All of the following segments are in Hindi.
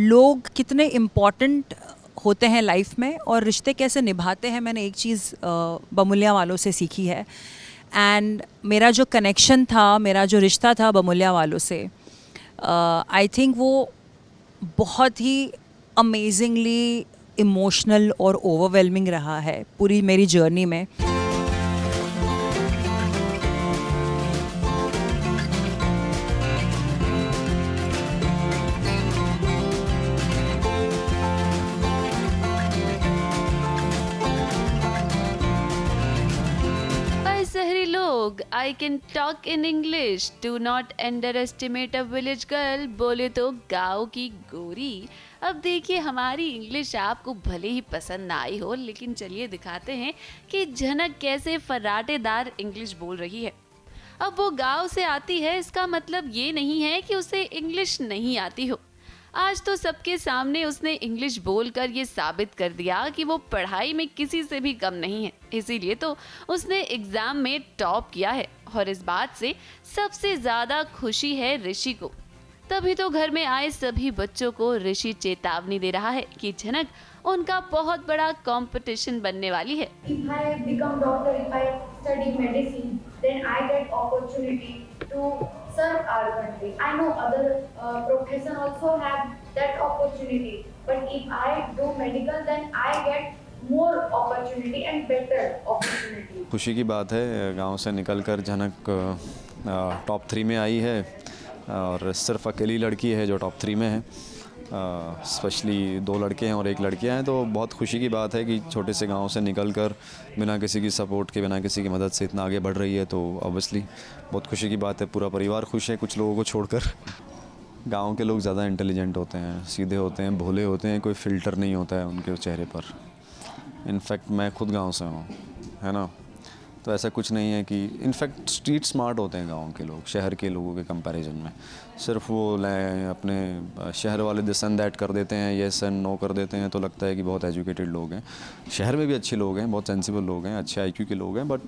लोग कितने इम्पॉर्टेंट होते हैं लाइफ में और रिश्ते कैसे निभाते हैं, मैंने एक चीज़ बमुलिया वालों से सीखी है। एंड मेरा जो कनेक्शन था, मेरा जो रिश्ता था बमुलिया वालों से, आई थिंक वो बहुत ही अमेजिंगली इमोशनल और ओवरवेलमिंग रहा है पूरी मेरी जर्नी में। I can talk in English. Do not underestimate a village girl. बोले तो गाँव की गोरी। अब देखिए, हमारी इंग्लिश आपको भले ही पसंद ना आई हो, लेकिन चलिए दिखाते हैं कि झनक कैसे फर्राटेदार इंग्लिश बोल रही है। अब वो गाँव से आती है, इसका मतलब ये नहीं है कि उसे इंग्लिश नहीं आती हो। आज तो सबके सामने उसने इंग्लिश बोलकर ये साबित कर दिया कि वो पढ़ाई में किसी से भी कम नहीं है। इसीलिए तो उसने एग्जाम में टॉप किया है और इस बात से सबसे ज्यादा खुशी है ऋषि को। तभी तो घर में आए सभी बच्चों को ऋषि चेतावनी दे रहा है कि झनक उनका बहुत बड़ा कंपटीशन बनने वाली है। If I become doctor, if I study medicine, then I get opportunity to serve our country. I know other profession also have that opportunity, but if I do medical, then I get more opportunity and better opportunity. खुशी की बात है, गांव से निकलकर झनक टॉप 3 में आई है और सिर्फ अकेली लड़की है जो टॉप 3 में है। स्पेशली 2 लड़के हैं और 1 लड़कियां हैं, तो बहुत खुशी की बात है कि छोटे से गांव से निकलकर बिना किसी की सपोर्ट के, बिना किसी की मदद से इतना आगे बढ़ रही है। तो ऑब्वियसली बहुत खुशी की बात है। पूरा परिवार खुश है, कुछ लोगों को छोड़कर। गांव के लोग ज़्यादा इंटेलिजेंट होते हैं, सीधे होते हैं, भोले होते हैं, कोई फ़िल्टर नहीं होता है उनके चेहरे पर। इनफैक्ट मैं खुद गाँव से हूँ, है ना, तो ऐसा कुछ नहीं है कि इनफैक्ट स्ट्रीट स्मार्ट होते हैं गांव के लोग शहर के लोगों के कंपैरिजन में। सिर्फ वो अपने शहर वाले दिस एंड दैट कर देते हैं, येस एंड नो कर देते हैं, तो लगता है कि बहुत एजुकेटेड लोग हैं। शहर में भी अच्छे लोग हैं, बहुत सेंसिबल लोग हैं, अच्छे आईक्यू के लोग हैं, बट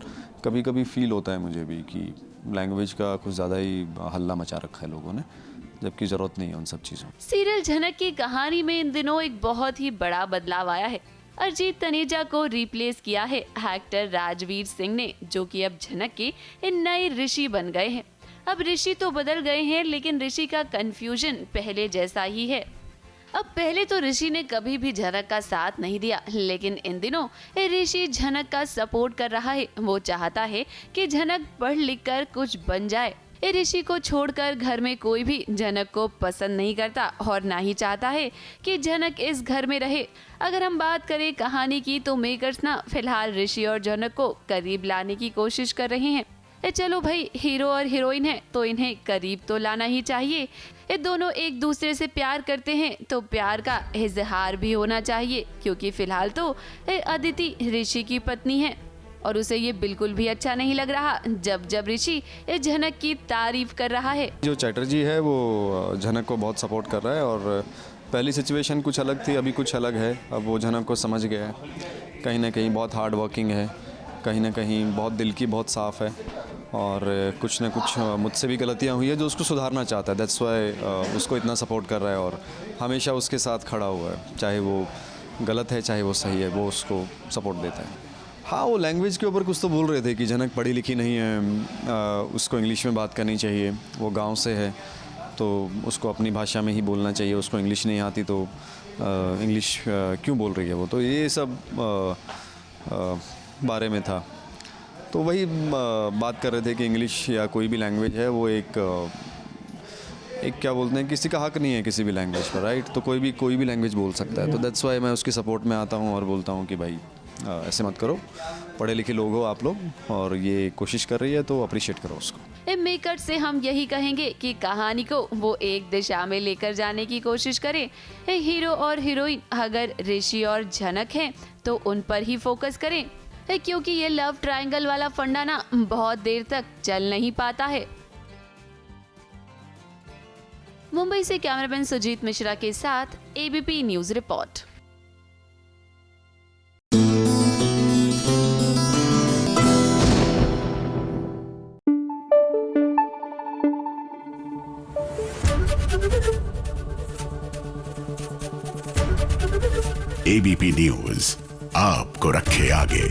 कभी कभी फील होता है मुझे भी कि लैंग्वेज का कुछ ज़्यादा ही हल्ला मचा रखा है लोगों ने, जबकि ज़रूरत नहीं है उन सब चीज़ों। सीरियल झनक की कहानी में इन दिनों एक बहुत ही बड़ा बदलाव आया है। अरिजीत तनेजा को रिप्लेस किया है एक्टर राजवीर सिंह ने, जो कि अब झनक के नए ऋषि बन गए हैं। अब ऋषि तो बदल गए हैं, लेकिन ऋषि का कंफ्यूजन पहले जैसा ही है। अब पहले तो ऋषि ने कभी भी झनक का साथ नहीं दिया, लेकिन इन दिनों ऋषि झनक का सपोर्ट कर रहा है। वो चाहता है कि झनक पढ़ लिख कर कुछ बन जाए। ऋषि को छोड़कर घर में कोई भी झनक को पसंद नहीं करता और ना ही चाहता है कि झनक इस घर में रहे। अगर हम बात करें कहानी की, तो मेकर्स ना फिलहाल ऋषि और झनक को करीब लाने की कोशिश कर रहे हैं। चलो भाई, हीरो और हीरोइन है तो इन्हें करीब तो लाना ही चाहिए। ये दोनों एक दूसरे से प्यार करते हैं तो प्यार का इजहार भी होना चाहिए, क्योंकि फिलहाल तो अदिति ऋषि की पत्नी है और उसे ये बिल्कुल भी अच्छा नहीं लग रहा जब जब ऋषि झनक की तारीफ कर रहा है। जो चैटर्जी है वो झनक को बहुत सपोर्ट कर रहा है और पहली सिचुएशन कुछ अलग थी, अभी कुछ अलग है। अब वो झनक को समझ गया है, कहीं ना कहीं बहुत हार्ड वर्किंग है, कहीं ना कहीं बहुत दिल की बहुत साफ़ है और कुछ ना कुछ मुझसे भी गलतियाँ हुई है जो उसको सुधारना चाहता है। दैट्स वाई उसको इतना सपोर्ट कर रहा है और हमेशा उसके साथ खड़ा हुआ है, चाहे वो गलत है चाहे वो सही है, वो उसको सपोर्ट देता है। हाँ, वो लैंग्वेज के ऊपर कुछ तो बोल रहे थे कि झनक पढ़ी लिखी नहीं है, उसको इंग्लिश में बात करनी चाहिए, वो गांव से है तो उसको अपनी भाषा में ही बोलना चाहिए, उसको इंग्लिश नहीं आती तो इंग्लिश क्यों बोल रही है वो, तो ये सब बारे में था। तो वही बात कर रहे थे कि इंग्लिश या कोई भी लैंग्वेज है वो एक क्या बोलते हैं, किसी का हक नहीं है किसी भी लैंग्वेज पर, राइट। तो कोई भी लैंग्वेज बोल सकता है, तो दैट्स वाई मैं उसकी सपोर्ट में आता हूँ और बोलता हूँ कि भाई ऐसे मत करो, पढ़े लिखे लोग हो आप लोग और ये कोशिश कर रही है तो अप्रिशिएट करो उसको। मेकर से हम यही कहेंगे कि कहानी को वो एक दिशा में लेकर जाने की कोशिश करें। हीरो और हीरोइन अगर ऋषि और झनक हैं तो उन पर ही फोकस करें, क्योंकि ये लव ट्रायंगल वाला फंडा ना बहुत देर तक चल नहीं पाता है। मुंबई से कैमरामैन सुजीत मिश्रा के साथ ABP news report. ABP news आपको रखे आगे।